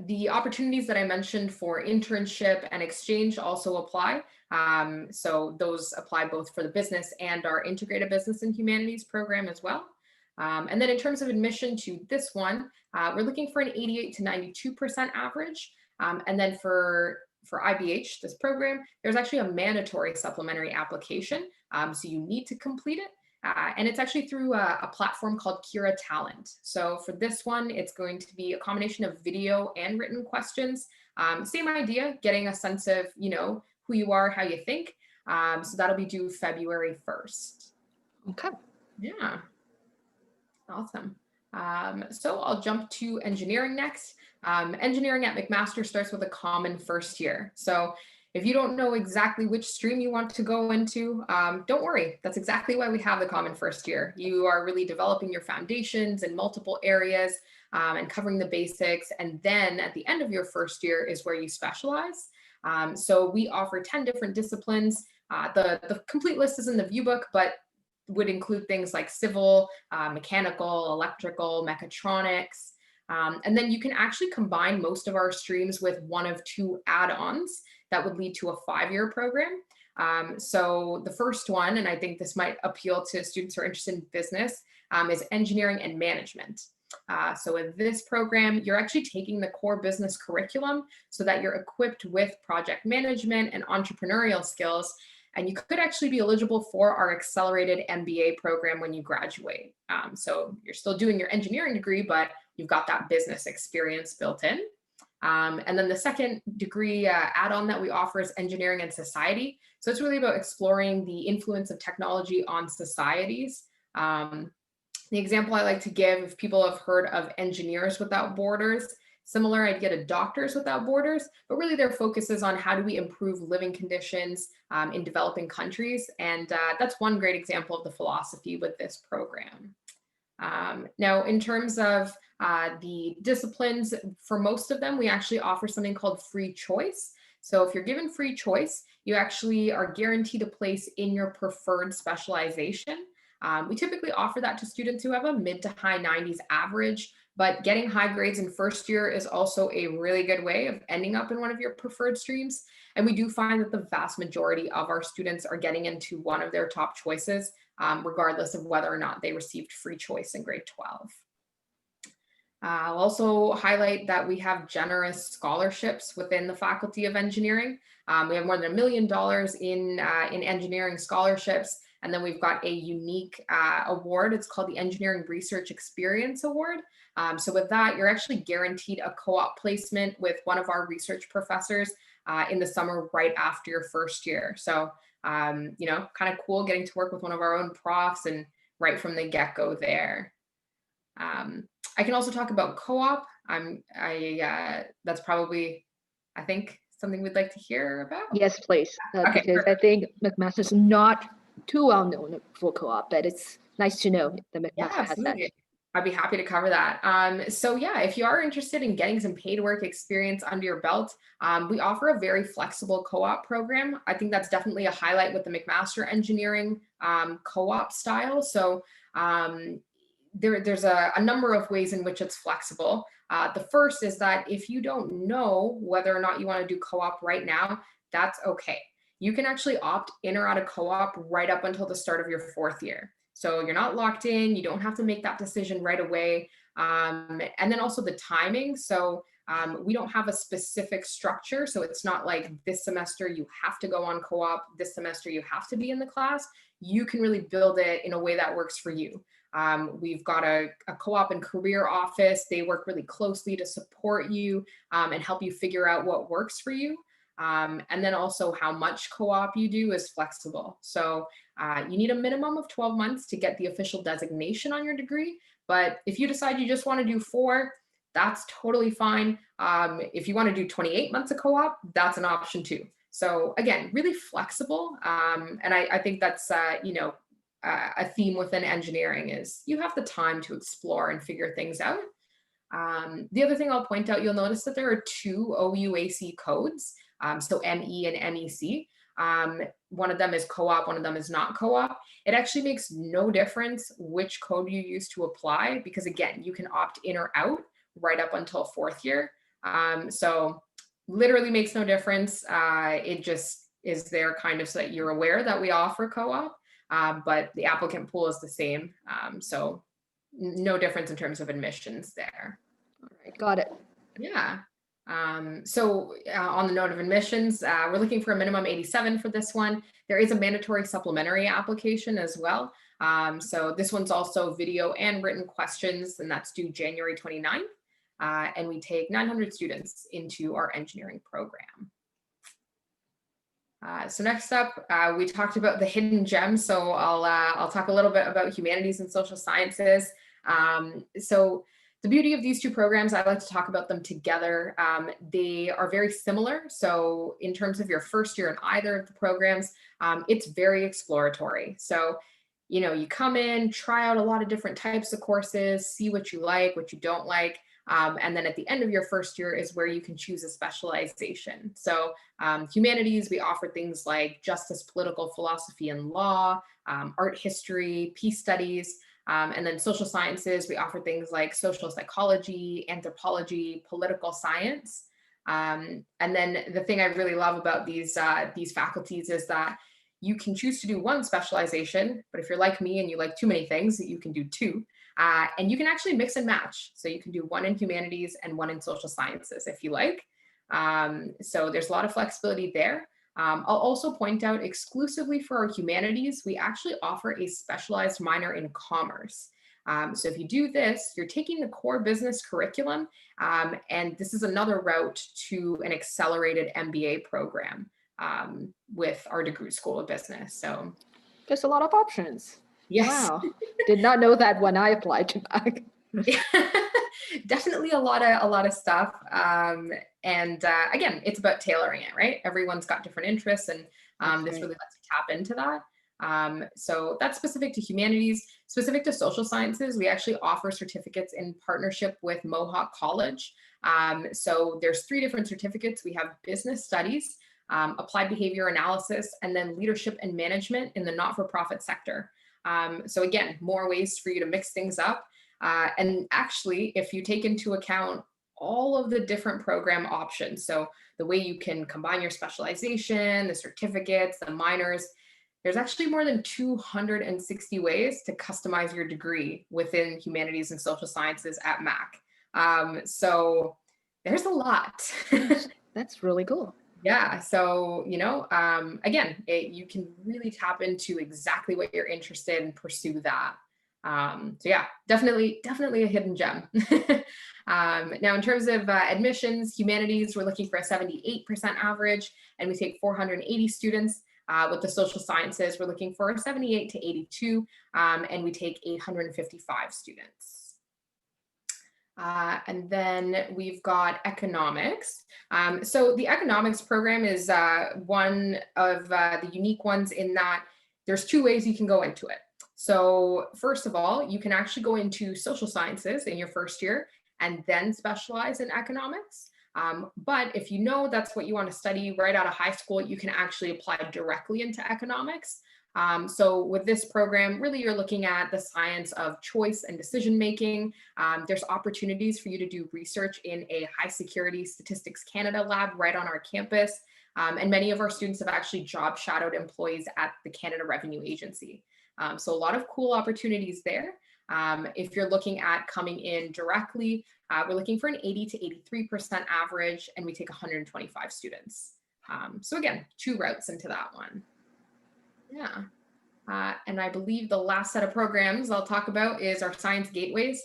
The opportunities that I mentioned for internship and exchange also apply. So those apply both for the business and our integrated business and humanities program as well. And then in terms of admission to this one, we're looking for an 88 to 92% average. And then for IBH, this program, there's actually a mandatory supplementary application. So you need to complete it. And it's actually through a platform called Kira Talent. So for this one, it's going to be a combination of video and written questions. Same idea, getting a sense of, who you are, how you think. So that'll be due February 1st. Okay. Yeah. Awesome. So I'll jump to engineering next. Engineering at McMaster starts with a common first year. So if you don't know exactly which stream you want to go into, don't worry. That's exactly why we have the common first year. You are really developing your foundations in multiple areas and covering the basics. And then at the end of your first year is where you specialize. So we offer 10 different disciplines. The complete list is in the viewbook, but would include things like civil, mechanical, electrical, mechatronics. And then you can actually combine most of our streams with one of two add-ons that would lead to a 5-year program. So the first one, and I think this might appeal to students who are interested in business, is engineering and management. So in this program, you're actually taking the core business curriculum so that you're equipped with project management and entrepreneurial skills. And you could actually be eligible for our accelerated MBA program when you graduate. So you're still doing your engineering degree, but you've got that business experience built in. And then the second degree add-on that we offer is engineering and society. So it's really about exploring the influence of technology on societies. The example I like to give, if people have heard of Engineers Without Borders, similar idea to Doctors Without Borders, but really their focus is on how do we improve living conditions in developing countries. And that's one great example of the philosophy with this program. Now, in terms of the disciplines, for most of them, we actually offer something called free choice. So if you're given free choice, you actually are guaranteed a place in your preferred specialization. We typically offer that to students who have a mid to high 90s average, but getting high grades in first year is also a really good way of ending up in one of your preferred streams. And we do find that the vast majority of our students are getting into one of their top choices, regardless of whether or not they received free choice in grade 12. I'll also highlight that we have generous scholarships within the Faculty of Engineering. We have more than $1 million in engineering scholarships. And then we've got a unique award. It's called the Engineering Research Experience Award. So with that, you're actually guaranteed a co-op placement with one of our research professors in the summer right after your first year. So, kind of cool getting to work with one of our own profs and right from the get-go there. I can also talk about co-op. That's probably, I think, something we'd like to hear about. Yes, please. Okay, because perfect. I think McMaster's not too well known for co-op, but it's nice to know that McMaster has that. Absolutely. I'd be happy to cover that. So yeah, if you are interested in getting some paid work experience under your belt, we offer a very flexible co-op program. I think that's definitely a highlight with the McMaster engineering co-op style. So there's a number of ways in which it's flexible. The first is that if you don't know whether or not you want to do co-op right now, that's okay. You can actually opt in or out of co-op right up until the start of your 4th year. So you're not locked in, you don't have to make that decision right away. And then also the timing. So we don't have a specific structure. So it's not like this semester you have to go on co-op, this semester you have to be in the class. You can really build it in a way that works for you. We've got a co-op and career office. They work really closely to support you and help you figure out what works for you. And then also how much co-op you do is flexible. So you need a minimum of 12 months to get the official designation on your degree. But if you decide you just want to do 4, that's totally fine. If you want to do 28 months of co-op, that's an option too. So again, really flexible. And I think that's, a theme within engineering is you have the time to explore and figure things out. The other thing I'll point out, you'll notice that there are 2 OUAC codes. So ME and MEC. One of them is co-op, one of them is not co-op. It actually makes no difference which code you use to apply because again, you can opt in or out right up until 4th year. So literally makes no difference. It just is there kind of so that you're aware that we offer co-op, but the applicant pool is the same. So no difference in terms of admissions there. All right, got it. Yeah. So on the note of admissions, we're looking for a minimum 87 for this one. There is a mandatory supplementary application as well. So this one's also video and written questions, and that's due January 29th. And we take 900 students into our engineering program. So next up, we talked about the hidden gems. So I'll talk a little bit about humanities and social sciences. So the beauty of these 2 programs, I like to talk about them together. They are very similar. So in terms of your 1st year in either of the programs, it's very exploratory. So, you come in, try out a lot of different types of courses, see what you like, what you don't like. And then at the end of your 1st year is where you can choose a specialization. So humanities, we offer things like justice, political philosophy and law, art history, peace studies. And then social sciences, we offer things like social psychology, anthropology, political science. And then the thing I really love about these faculties is that you can choose to do one specialization, but if you're like me and you like too many things, you can do 2. And you can actually mix and match. So you can do 1 in humanities and 1 in social sciences if you like. So there's a lot of flexibility there. I'll also point out exclusively for our humanities, we actually offer a specialized minor in commerce. So if you do this, you're taking the core business curriculum, and this is another route to an accelerated MBA program with our degree School of Business. So There's a lot of options. yes. Wow. Did not know that when I applied to back. Definitely a lot of stuff. And again, it's about tailoring it, right? Everyone's got different interests, and this really lets you tap into that. So that's specific to humanities. Specific to social sciences, we actually offer certificates in partnership with Mohawk College. So there's 3 different certificates. We have business studies, applied behavior analysis, and then leadership and management in the not-for-profit sector. So again, more ways for you to mix things up. And actually, if you take into account all of the different program options, so the way you can combine your specialization, the certificates, the minors, there's actually more than 260 ways to customize your degree within humanities and social sciences at Mac. So there's a lot. That's really cool. Yeah. So, again, you can really tap into exactly what you're interested in, pursue that. So yeah, definitely a hidden gem. Now, in terms of admissions, humanities, we're looking for a 78% average, and we take 480 students. With the social sciences, we're looking for 78 to 82, and we take 855 students. And then we've got economics. So the economics program is one of the unique ones in that there's 2 ways you can go into it. So first of all, you can actually go into social sciences in your first year and then specialize in economics. But if you know that's what you want to study right out of high school, you can actually apply directly into economics. So with this program, really you're looking at the science of choice and decision making. There's opportunities for you to do research in a high security Statistics Canada lab right on our campus. And many of our students have actually job shadowed employees at the Canada Revenue Agency. So a lot of cool opportunities there. If you're looking at coming in directly, we're looking for an 80 to 83% average, and we take 125 students. So again, 2 routes into that one. Yeah. And I believe the last set of programs I'll talk about is our Science Gateways.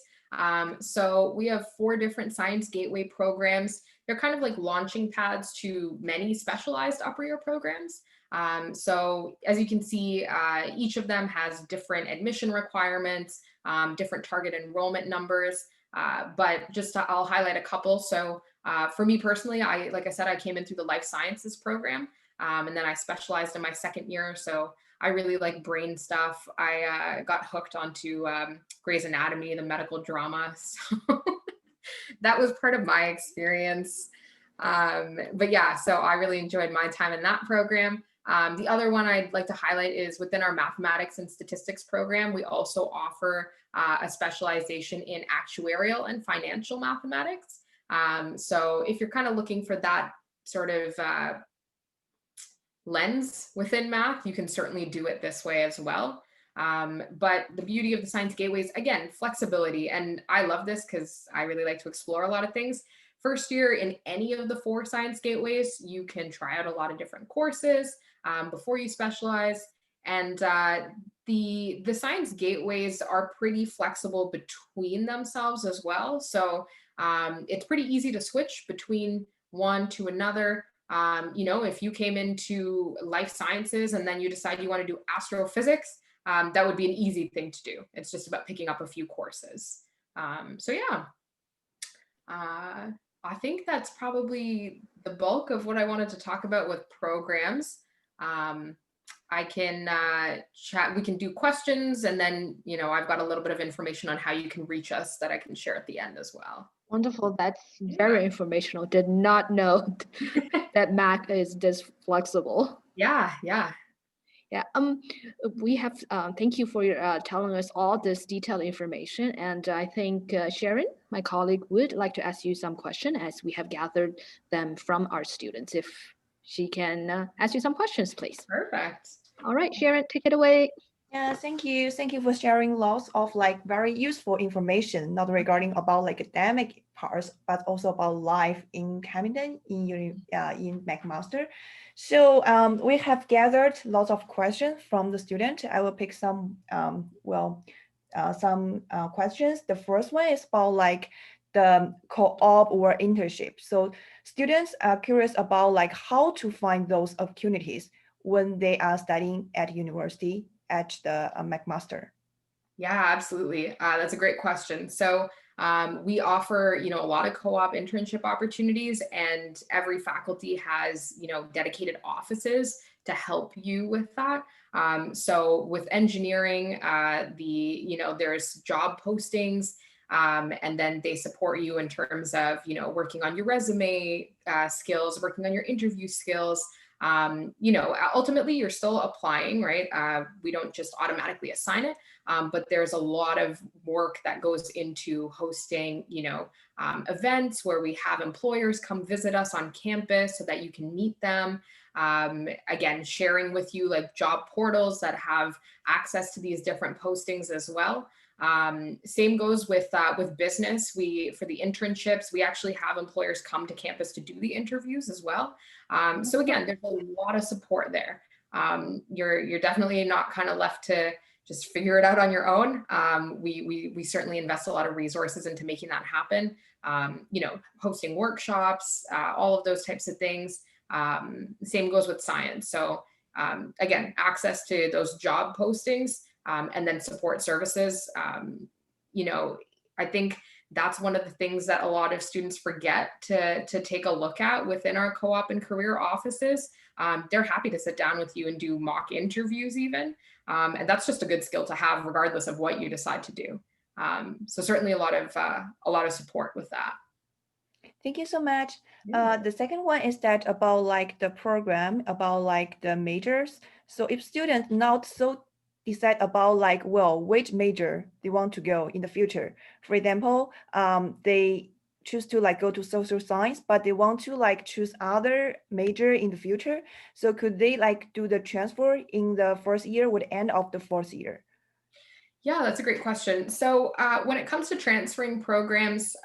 So we have 4 different Science Gateway programs. They're kind of like launching pads to many specialized upper year programs. So as you can see, each of them has different admission requirements, different target enrollment numbers, but I'll highlight a couple. So for me personally, like I said, I came in through the life sciences program, and then I specialized in my second year. So I really like brain stuff. I got hooked onto Grey's Anatomy, the medical drama. So that was part of my experience. But yeah, so I really enjoyed my time in that program. The other one I'd like to highlight is within our mathematics and statistics program, we also offer a specialization in actuarial and financial mathematics. So if you're kind of looking for that sort of lens within math, you can certainly do it this way as well. But the beauty of the Science Gateways, again, flexibility. And I love this because I really like to explore a lot of things. First year in any of the 4 Science Gateways, you can try out a lot of different courses before you specialize. And the Science Gateways are pretty flexible between themselves as well. So it's pretty easy to switch between one to another. If you came into life sciences and then you decide you want to do astrophysics, that would be an easy thing to do. It's just about picking up a few courses. So yeah, I think that's probably the bulk of what I wanted to talk about with programs. I can chat, we can do questions, and then, I've got a little bit of information on how you can reach us that I can share at the end as well. Wonderful. That's very informational. Did not know that Mac is this flexible. Yeah. Yeah. We have. Thank you for your telling us all this detailed information. And I think Sharon, my colleague, would like to ask you some question as we have gathered them from our students. If she can ask you some questions, please. Perfect. All right, Sharon, take it away. Yeah, thank you. Thank you for sharing lots of very useful information, not regarding about academic parts, but also about life in Hamilton in McMaster. So we have gathered lots of questions from the student. I will pick some questions. The first one is about the co-op or internship. So students are curious about how to find those opportunities when they are studying at university at the McMaster. Yeah, absolutely. That's a great question. So we offer, a lot of co-op internship opportunities, and every faculty has, dedicated offices to help you with that. So with engineering, there's job postings, and then they support you in terms of, working on your resume skills, working on your interview skills. Ultimately you're still applying, right? We don't just automatically assign it, but there's a lot of work that goes into hosting, events where we have employers come visit us on campus so that you can meet them. Again, sharing with you job portals that have access to these different postings as well. Same goes with business. For the internships, we actually have employers come to campus to do the interviews as well. So again, there's a lot of support there. You're definitely not kind of left to just figure it out on your own. We certainly invest a lot of resources into making that happen. Hosting workshops, all of those types of things. Same goes with science. So again, access to those job postings, and then support services. I think that's one of the things that a lot of students forget to take a look at within our co-op and career offices. They're happy to sit down with you and do mock interviews even. And that's just a good skill to have regardless of what you decide to do. So certainly a lot of support with that. Thank you so much. Yeah. The second one is that about like the program, about like the majors. So if students not so decide about like, well, which major they want to go in the future. For example, they choose to like go to social science, but they want to like choose other major in the future. So could they like do the transfer in the first year or the end of the fourth year? Yeah, that's a great question. So when it comes to transferring programs,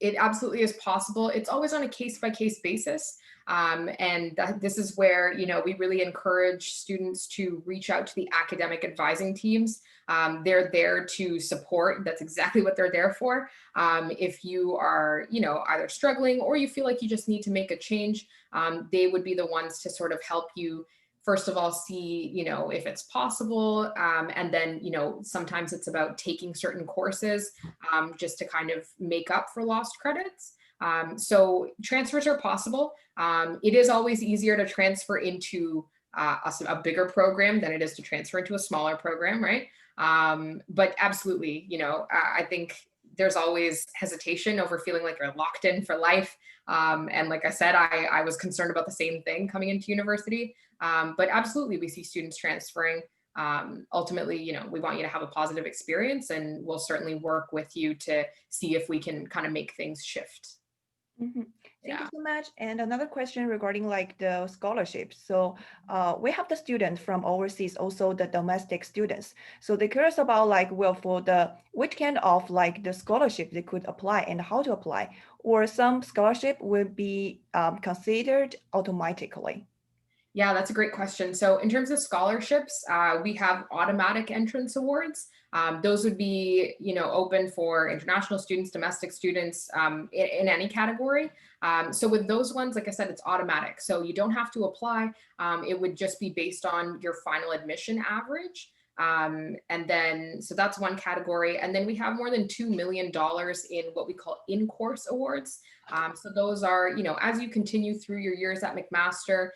it absolutely is possible. It's always on a case-by-case basis. And this is where, we really encourage students to reach out to the academic advising teams. They're there to support. That's exactly what they're there for. If you are, either struggling or you feel like you just need to make a change, they would be the ones to sort of help you first of all, see, if it's possible. And then, sometimes it's about taking certain courses just to kind of make up for lost credits. So transfers are possible. It is always easier to transfer into a bigger program than it is to transfer into a smaller program, right? But absolutely, I think there's always hesitation over feeling like you're locked in for life. And like I said, I was concerned about the same thing coming into university. But absolutely, we see students transferring. Ultimately, we want you to have a positive experience, and we'll certainly work with you to see if we can kind of make things shift. Mhm. Thank Yeah. you so much. And another question regarding like the scholarships. So we have the students from overseas, also the domestic students. So they're curious about like, well, for the which kind of like the scholarship they could apply and how to apply, or some scholarship will be considered automatically. Yeah, that's a great question. So in terms of scholarships, we have automatic entrance awards. Those would be, open for international students, domestic students, in any category. So with those ones, like I said, it's automatic. So you don't have to apply. It would just be based on your final admission average. And then, so that's one category. And then we have more than $2 million in what we call in-course awards. So those are, as you continue through your years at McMaster,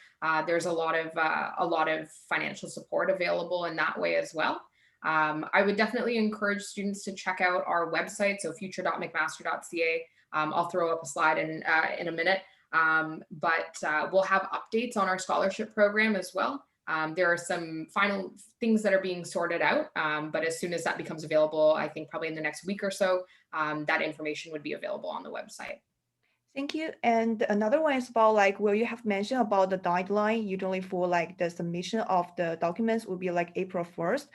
there's a lot of financial support available in that way as well. I would definitely encourage students to check out our website, so future.mcmaster.ca. I'll throw up a slide in a minute, but we'll have updates on our scholarship program as well. There are some final things that are being sorted out, but as soon as that becomes available, I think probably in the next week or so, that information would be available on the website. Thank you. And another one is about like, well, you have mentioned about the deadline, usually for like the submission of the documents will be like April 1st.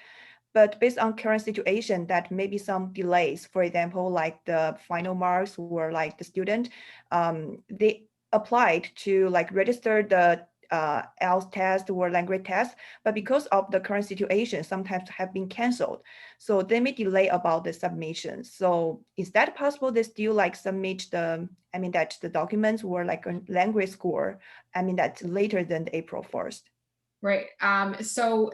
But based on current situation, that may be some delays. For example, like the final marks or like the student, they applied to like register the IELTS test or language test, but because of the current situation, sometimes have been canceled. So they may delay about the submission. So is that possible? They still like submit that the documents were like a language score. That's later than April 1st. Right. So,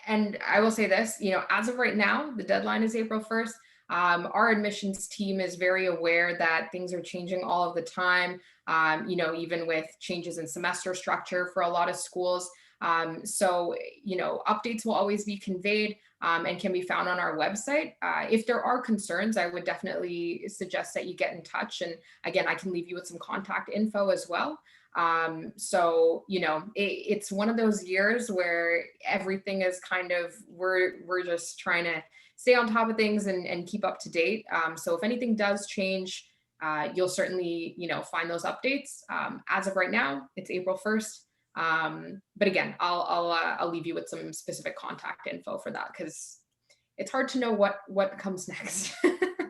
and I will say this, as of right now, the deadline is April 1st. Our admissions team is very aware that things are changing all of the time, even with changes in semester structure for a lot of schools. So, updates will always be conveyed and can be found on our website. If there are concerns, I would definitely suggest that you get in touch. And again, I can leave you with some contact info as well. So, it's one of those years where everything is kind of, we're just trying to stay on top of things and keep up to date. So if anything does change, you'll certainly, find those updates. As of right now, it's April 1st. But again, I'll leave you with some specific contact info for that, because it's hard to know what comes next.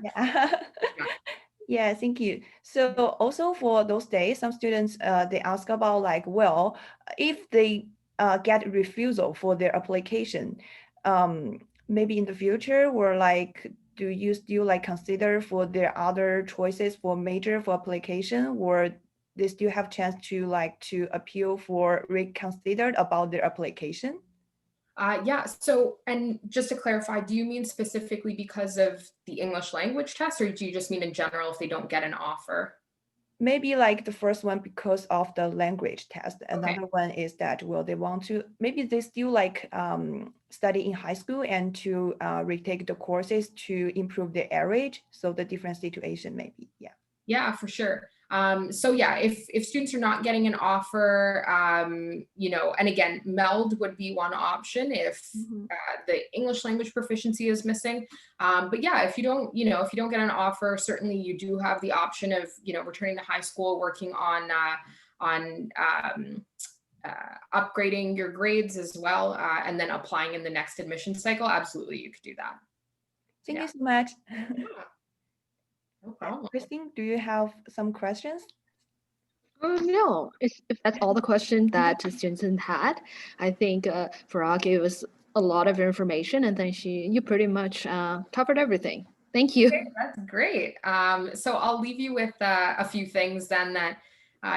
Yeah. Yeah, thank you. So also for those days, some students, they ask about like, well, if they get refusal for their application, maybe in the future, or like, do you still like consider for their other choices for major for application, or they still have chance to like to appeal for reconsidered about their application? Yeah, so, and just to clarify, do you mean specifically because of the English language test, or do you just mean in general if they don't get an offer? Maybe like the first one because of the language test. Okay. Another one is that, well, they want to, maybe they still like study in high school and to retake the courses to improve their average. So the different situation maybe, yeah. Yeah, for sure. So yeah, if students are not getting an offer, you know, and again, MELD would be one option if the English language proficiency is missing. But yeah, if you don't, you know, if you don't get an offer, certainly you do have the option of, you know, returning to high school, working on upgrading your grades as well, and then applying in the next admission cycle. Absolutely, you could do that. Thank Yeah. you so much. No problem. Christine, do you have some questions? Oh, no, if that's all the question that Jensen had, I think Farah gave us a lot of information, and then you pretty much covered everything. Thank you. Okay, that's great. So I'll leave you with a few things then that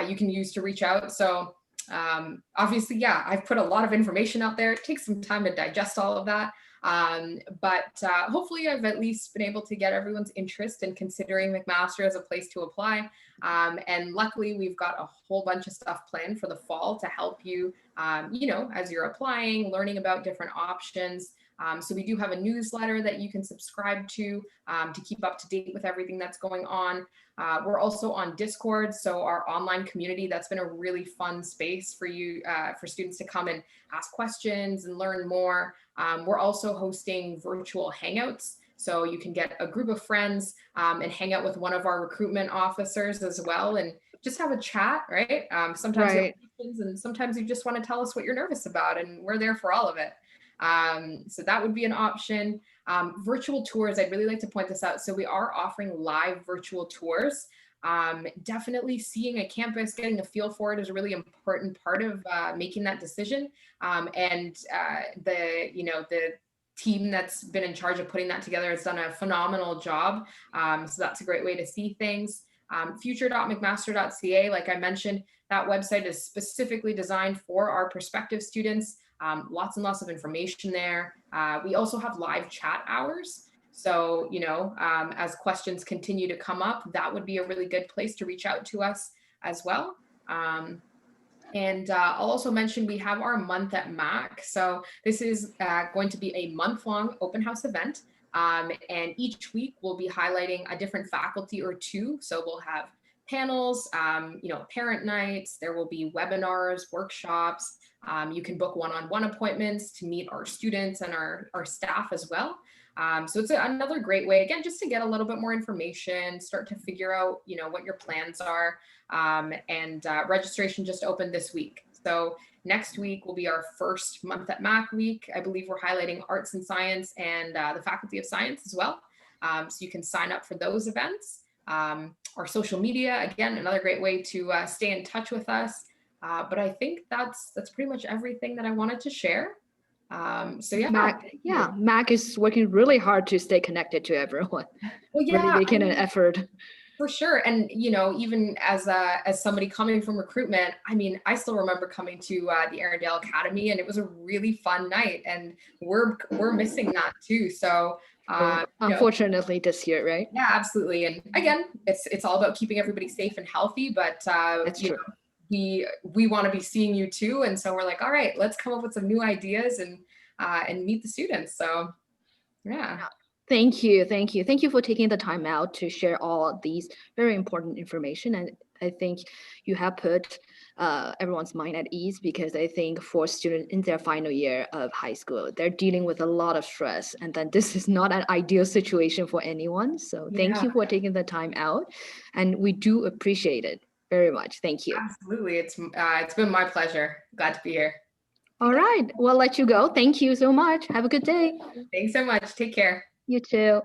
you can use to reach out. So obviously, yeah, I've put a lot of information out there. It takes some time to digest all of that. But hopefully I've at least been able to get everyone's interest in considering McMaster as a place to apply. And luckily we've got a whole bunch of stuff planned for the fall to help you, you know, as you're applying, learning about different options. So we do have a newsletter that you can subscribe to keep up to date with everything that's going on. We're also on Discord, so our online community. That's been a really fun space for you, for students to come and ask questions and learn more. We're also hosting virtual hangouts, so you can get a group of friends and hang out with one of our recruitment officers as well, and just have a chat, right? Sometimes you have questions, and sometimes you just want to tell us what you're nervous about, and we're there for all of it. So that would be an option. Virtual tours, I'd really like to point this out. So we are offering live virtual tours. Definitely seeing a campus, getting a feel for it is a really important part of making that decision. And the team that's been in charge of putting that together has done a phenomenal job. So that's a great way to see things. Future.mcmaster.ca, like I mentioned, that website is specifically designed for our prospective students. Lots and lots of information there. We also have live chat hours. So, you know, as questions continue to come up, that would be a really good place to reach out to us as well. And I'll also mention we have our month at Mac. So this is going to be a month-long open house event. And each week we'll be highlighting a different faculty or two. So we'll have panels, you know, parent nights, there will be webinars, workshops. You can book one-on-one appointments to meet our students and our staff as well. So it's another great way, again, just to get a little bit more information, start to figure out, you know, what your plans are. And registration just opened this week. So next week will be our first month at Mac week. I believe we're highlighting arts and science and the Faculty of Science as well. So you can sign up for those events. Our social media, again, another great way to stay in touch with us. But I think that's pretty much everything that I wanted to share. So yeah. Mac is working really hard to stay connected to everyone. Well, yeah, really making an effort. For sure. And, you know, even as somebody coming from recruitment, I mean, I still remember coming to the Arendelle Academy, and it was a really fun night, and we're missing that too. So unfortunately this year, right? Yeah, absolutely. And again, it's all about keeping everybody safe and healthy, but that's true. We want to be seeing you too. And so we're like, all right, let's come up with some new ideas and meet the students. So yeah. Thank you for taking the time out to share all of these very important information. And I think you have put everyone's mind at ease, because I think for students in their final year of high school, they're dealing with a lot of stress, and then this is not an ideal situation for anyone. So thank you for taking the time out, and we do appreciate it very much. Thank you. Absolutely. It's been my pleasure. Glad to be here. All right, we'll let you go. Thank you so much. Have a good day. Thanks so much. Take care. You too.